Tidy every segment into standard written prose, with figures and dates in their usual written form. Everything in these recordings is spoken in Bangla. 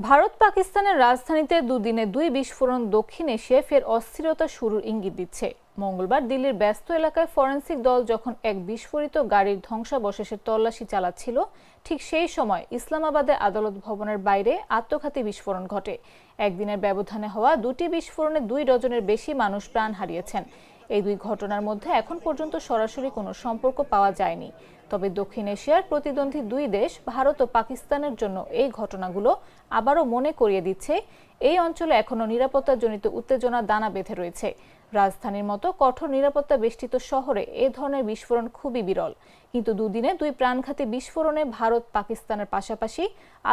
ভারত পাকিস্তানের রাজধানীতে দুদিনে দুই বিস্ফোরণ দক্ষিণ এশিয়ায় ফের অস্থিরতা শুরুর ইঙ্গিত দিচ্ছে। মঙ্গলবার দিল্লির ব্যস্ত এলাকায় ফরেনসিক দল যখন এক বিস্ফোরিত গাড়ির ধ্বংসাবশেষের তল্লাশি চালাচ্ছিল, ঠিক সেই সময় ইসলামাবাদে আদালত ভবনের বাইরে আত্মঘাতী বিস্ফোরণ ঘটে। একদিনের ব্যবধানে হওয়া দুটি বিস্ফোরণে 2 ডজনের বেশি মানুষ প্রাণ হারিয়েছেন। এই দুই ঘটনার মধ্যে এখন পর্যন্ত সরাসরি কোনো সম্পর্ক পাওয়া যায়নি। তবে দক্ষিণ এশিয়ার প্রতিদ্বন্দ্বী দুই দেশ ভারত ও পাকিস্তানের জন্য এই ঘটনাগুলো আবারও মনে করিয়ে দিচ্ছে এই অঞ্চলে এখনো নিরাপত্তাজনিত উত্তেজনা দানা বেঁধে রয়েছে। রাজধানীর মতো কঠোর নিরাপত্তা বেষ্টিত শহরে এ ধরনের বিস্ফোরণ খুবই বিরল, কিন্তু দুদিনে দুই প্রাণঘাতী বিস্ফোরণে ভারত পাকিস্তানের পাশাপাশি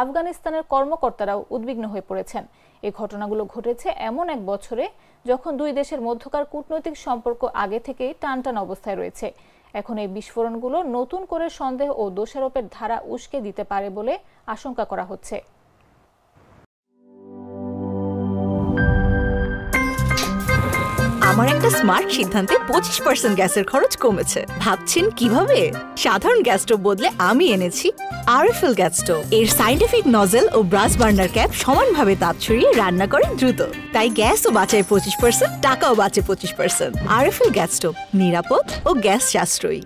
আফগানিস্তানের কর্মকর্তারাও উদ্বিগ্ন হয়ে পড়েছেন। এই ঘটনাগুলো ঘটেছে এমন এক বছরে যখন দুই দেশের মধ্যকার কূটনৈতিক সম্পর্ক আগে থেকেই টানটান অবস্থায় রয়েছে। এখন এই বিস্ফোরণগুলো নতুন করে সন্দেহ ও দোষারোপের ধারা উস্কে দিতে পারে বলে আশঙ্কা করা হচ্ছে। আমার একটা স্মার্ট সিদ্ধান্তে 25% গ্যাসের খরচ কমেছে। ভাবছেন কিভাবে? সাধারণ গ্যাস স্টোভ বদলে আমি এনেছি আরএফএল গ্যাস স্টোভ। এর সাইন্টিফিক নজল ও ব্রাস বার্নার ক্যাপ সমানভাবে তাপ ছড়িয়ে রান্না করে দ্রুত, তাই গ্যাসও বাঁচায় 25%, টাকাও বাঁচে 25%। আরএফএল গ্যাস স্টোভ নিরাপদ ও গ্যাস সাশ্রয়ী।